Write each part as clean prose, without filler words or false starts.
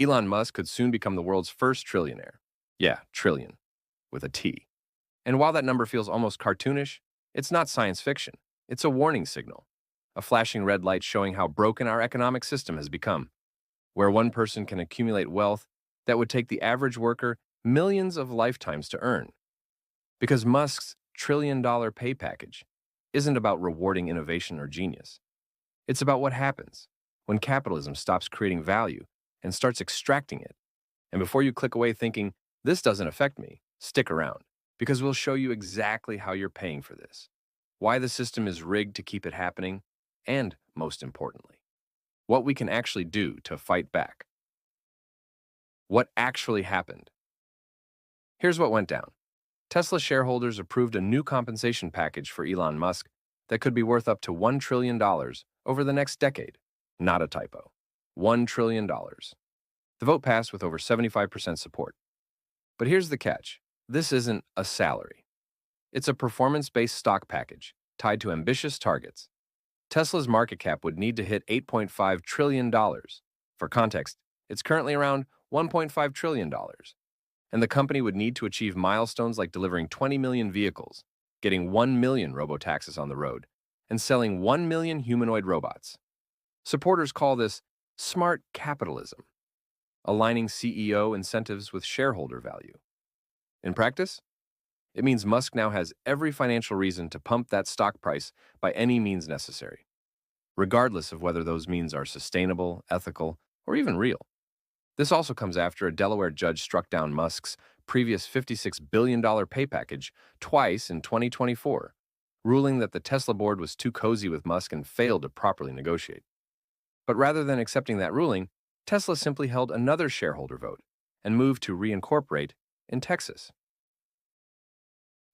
Elon Musk could soon become the world's first trillionaire. Yeah, trillion, with a T. And while that number feels almost cartoonish, it's not science fiction. It's a warning signal, a flashing red light showing how broken our economic system has become, where one person can accumulate wealth that would take the average worker millions of lifetimes to earn. Because Musk's $1 trillion pay package isn't about rewarding innovation or genius. It's about what happens when capitalism stops creating value and starts extracting it. And before you click away thinking, this doesn't affect me, stick around, because we'll show you exactly how you're paying for this, why the system is rigged to keep it happening, and, most importantly, what we can actually do to fight back. What actually happened? Here's what went down. Tesla shareholders approved a new compensation package for Elon Musk that could be worth up to $1 trillion over the next decade. Not a typo. $1 trillion. The vote passed with over 75% support. But here's the catch. This isn't a salary. It's a performance-based stock package tied to ambitious targets. Tesla's market cap would need to hit $8.5 trillion. For context, it's currently around $1.5 trillion. And the company would need to achieve milestones like delivering 20 million vehicles, getting 1 million robotaxis on the road, and selling 1 million humanoid robots. Supporters call this smart capitalism, aligning CEO incentives with shareholder value. In practice, it means Musk now has every financial reason to pump that stock price by any means necessary, regardless of whether those means are sustainable, ethical, or even real. This also comes after a Delaware judge struck down Musk's previous $56 billion pay package twice in 2024, ruling that the Tesla board was too cozy with Musk and failed to properly negotiate. But rather than accepting that ruling, Tesla simply held another shareholder vote and moved to reincorporate in Texas.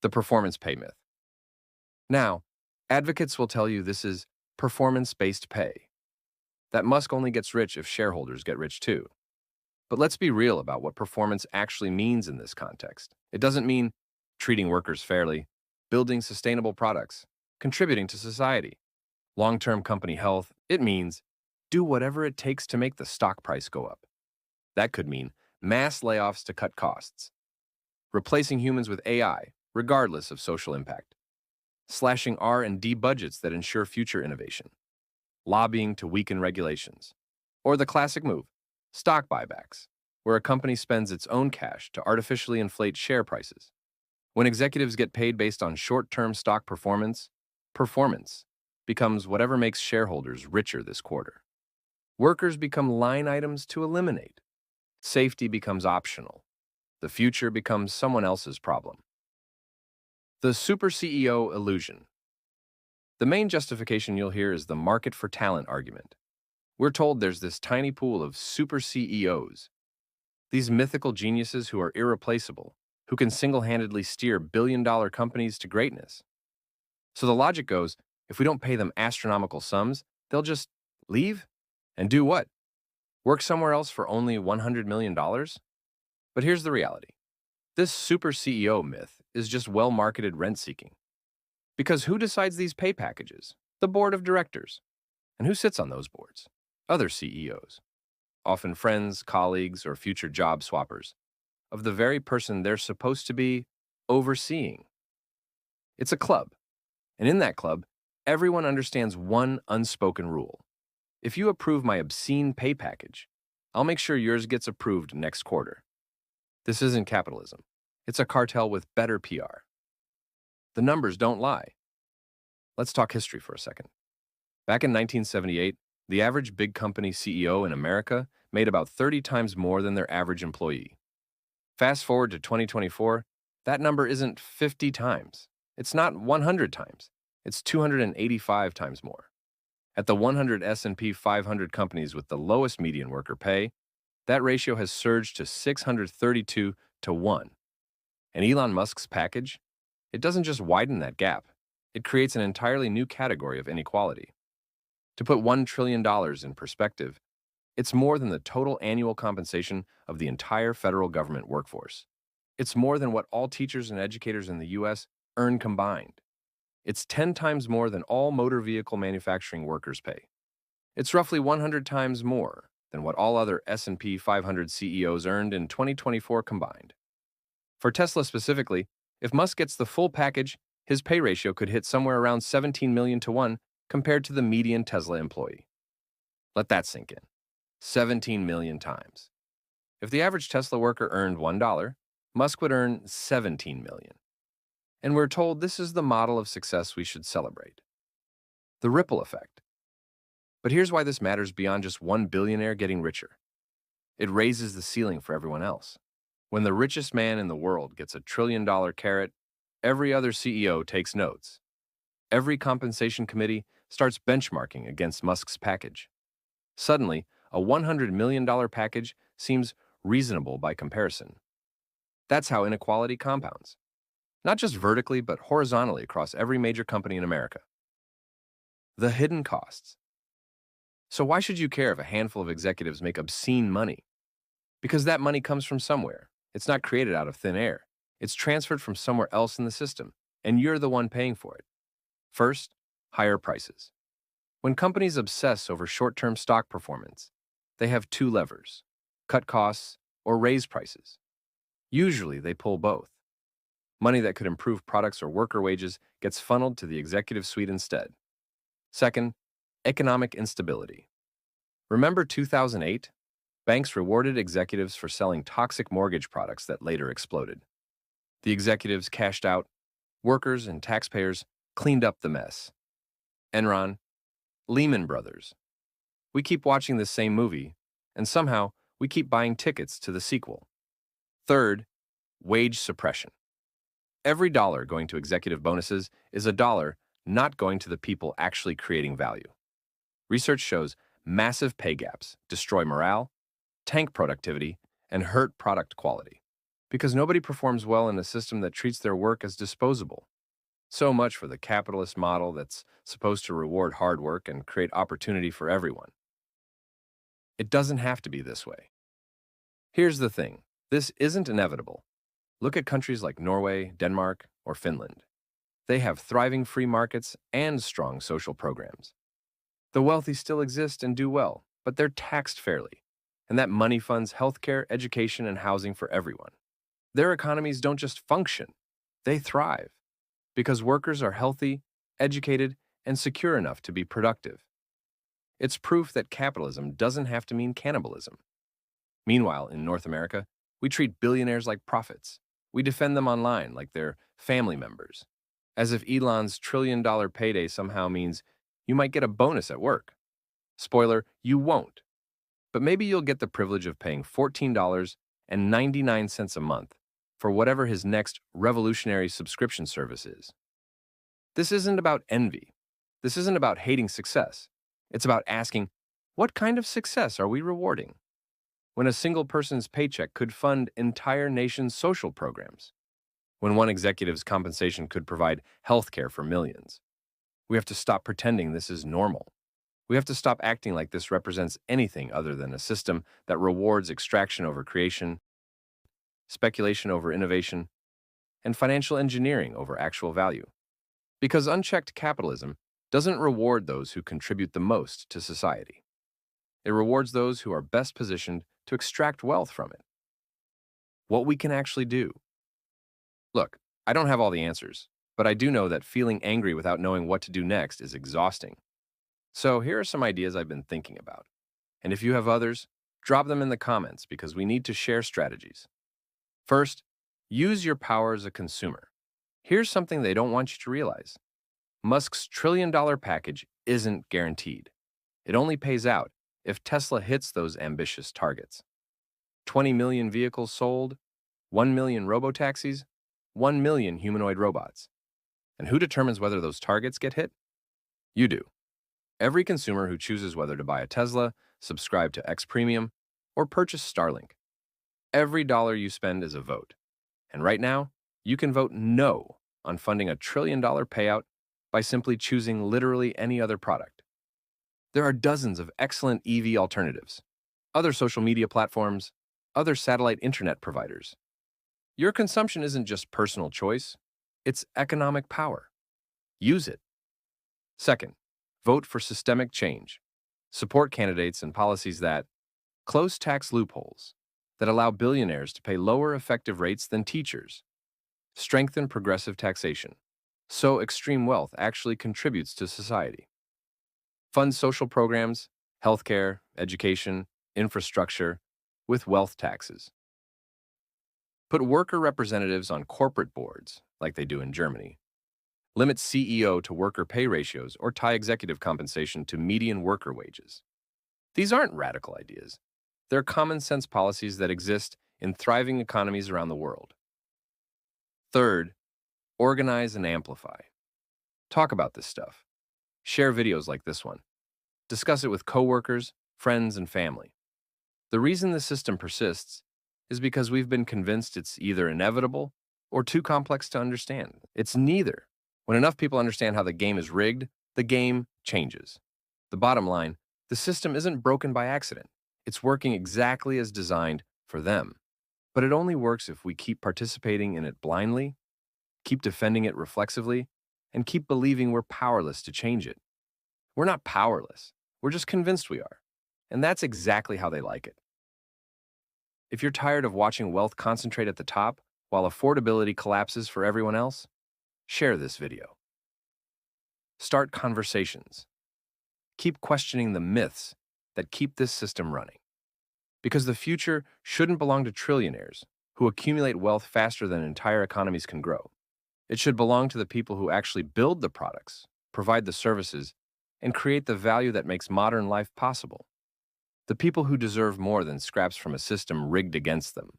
The performance pay myth. Now, advocates will tell you this is performance-based pay, that Musk only gets rich if shareholders get rich too. But let's be real about what performance actually means in this context. It doesn't mean treating workers fairly, building sustainable products, contributing to society, long-term company health. It means do whatever it takes to make the stock price go up. That could mean mass layoffs to cut costs, replacing humans with AI, regardless of social impact, slashing R&D budgets that ensure future innovation, lobbying to weaken regulations, or the classic move, stock buybacks, where a company spends its own cash to artificially inflate share prices. When executives get paid based on short-term stock performance becomes whatever makes shareholders richer this quarter. Workers become line items to eliminate. Safety becomes optional. The future becomes someone else's problem. The super CEO illusion. The main justification you'll hear is the market for talent argument. We're told there's this tiny pool of super CEOs, these mythical geniuses who are irreplaceable, who can single-handedly steer billion-dollar companies to greatness. So the logic goes, if we don't pay them astronomical sums, they'll just leave? And do what? Work somewhere else for only $100 million? But here's the reality. This super CEO myth is just well-marketed rent-seeking. Because who decides these pay packages? The board of directors. And who sits on those boards? Other CEOs. Often friends, colleagues, or future job swappers of the very person they're supposed to be overseeing. It's a club. And in that club, everyone understands one unspoken rule. If you approve my obscene pay package, I'll make sure yours gets approved next quarter. This isn't capitalism. It's a cartel with better PR. The numbers don't lie. Let's talk history for a second. Back in 1978, the average big company CEO in America made about 30 times more than their average employee. Fast forward to 2024, that number isn't 50 times. It's not 100 times. It's 285 times more. At the 100 S&P 500 companies with the lowest median worker pay, that ratio has surged to 632 to 1. And Elon Musk's package? It doesn't just widen that gap. It creates an entirely new category of inequality. To put $1 trillion in perspective, it's more than the total annual compensation of the entire federal government workforce. It's more than what all teachers and educators in the U.S. earn combined. It's 10 times more than all motor vehicle manufacturing workers pay. It's roughly 100 times more than what all other S&P 500 CEOs earned in 2024 combined. For Tesla specifically, if Musk gets the full package, his pay ratio could hit somewhere around 17 million to 1 compared to the median Tesla employee. Let that sink in. 17 million times. If the average Tesla worker earned $1, Musk would earn 17 million. And we're told this is the model of success we should celebrate. The ripple effect. But here's why this matters beyond just one billionaire getting richer. It raises the ceiling for everyone else. When the richest man in the world gets a $1 trillion carrot, every other CEO takes notes. Every compensation committee starts benchmarking against Musk's package. Suddenly, a $100 million package seems reasonable by comparison. That's how inequality compounds. Not just vertically, but horizontally across every major company in America. The hidden costs. So why should you care if a handful of executives make obscene money? Because that money comes from somewhere. It's not created out of thin air. It's transferred from somewhere else in the system, and you're the one paying for it. First, higher prices. When companies obsess over short-term stock performance, they have two levers: cut costs or raise prices. Usually, they pull both. Money that could improve products or worker wages gets funneled to the executive suite instead. Second, economic instability. Remember 2008? Banks rewarded executives for selling toxic mortgage products that later exploded. The executives cashed out, workers and taxpayers cleaned up the mess. Enron, Lehman Brothers. We keep watching this same movie, and somehow we keep buying tickets to the sequel. Third, wage suppression. Every dollar going to executive bonuses is a dollar not going to the people actually creating value. Research shows massive pay gaps destroy morale, tank productivity, and hurt product quality. Because nobody performs well in a system that treats their work as disposable. So much for the capitalist model that's supposed to reward hard work and create opportunity for everyone. It doesn't have to be this way. Here's the thing. This isn't inevitable. Look at countries like Norway, Denmark, or Finland. They have thriving free markets and strong social programs. The wealthy still exist and do well, but they're taxed fairly, and that money funds healthcare, education, and housing for everyone. Their economies don't just function, they thrive, because workers are healthy, educated, and secure enough to be productive. It's proof that capitalism doesn't have to mean cannibalism. Meanwhile, in North America, we treat billionaires like prophets. We defend them online like they're family members, as if Elon's $1 trillion payday somehow means you might get a bonus at work. Spoiler, you won't. But maybe you'll get the privilege of paying $14.99 a month for whatever his next revolutionary subscription service is. This isn't about envy. This isn't about hating success. It's about asking, what kind of success are we rewarding? When a single person's paycheck could fund entire nations' social programs. When one executive's compensation could provide health care for millions. We have to stop pretending this is normal. We have to stop acting like this represents anything other than a system that rewards extraction over creation, speculation over innovation, and financial engineering over actual value. Because unchecked capitalism doesn't reward those who contribute the most to society. It rewards those who are best positioned to extract wealth from it. What we can actually do. Look, I don't have all the answers, but I do know that feeling angry without knowing what to do next is exhausting. So here are some ideas I've been thinking about. And if you have others, drop them in the comments because we need to share strategies. First, use your power as a consumer. Here's something they don't want you to realize. Musk's $1 trillion package isn't guaranteed. It only pays out if Tesla hits those ambitious targets. 20 million vehicles sold, 1 million robotaxis, 1 million humanoid robots. And who determines whether those targets get hit? You do. Every consumer who chooses whether to buy a Tesla, subscribe to X Premium, or purchase Starlink. Every dollar you spend is a vote. And right now, you can vote no on funding a $1 trillion payout by simply choosing literally any other product. There are dozens of excellent EV alternatives, other social media platforms, other satellite internet providers. Your consumption isn't just personal choice, it's economic power. Use it. Second, vote for systemic change. Support candidates and policies that, Close tax loopholes that allow billionaires to pay lower effective rates than teachers. Strengthen progressive taxation, so extreme wealth actually contributes to society. Fund social programs, healthcare, education, infrastructure, with wealth taxes. Put worker representatives on corporate boards, like they do in Germany. Limit CEO to worker pay ratios or tie executive compensation to median worker wages. These aren't radical ideas. They're common sense policies that exist in thriving economies around the world. Third, organize and amplify. Talk about this stuff. Share videos like this one. Discuss it with coworkers, friends, and family. The reason the system persists is because we've been convinced it's either inevitable or too complex to understand. It's neither. When enough people understand how the game is rigged, the game changes. The bottom line, the system isn't broken by accident. It's working exactly as designed for them. But it only works if we keep participating in it blindly, keep defending it reflexively, and keep believing we're powerless to change it. We're not powerless. We're just convinced we are. And that's exactly how they like it. If you're tired of watching wealth concentrate at the top while affordability collapses for everyone else, share this video. Start conversations. Keep questioning the myths that keep this system running. Because the future shouldn't belong to trillionaires who accumulate wealth faster than entire economies can grow. It should belong to the people who actually build the products, provide the services, and create the value that makes modern life possible. The people who deserve more than scraps from a system rigged against them.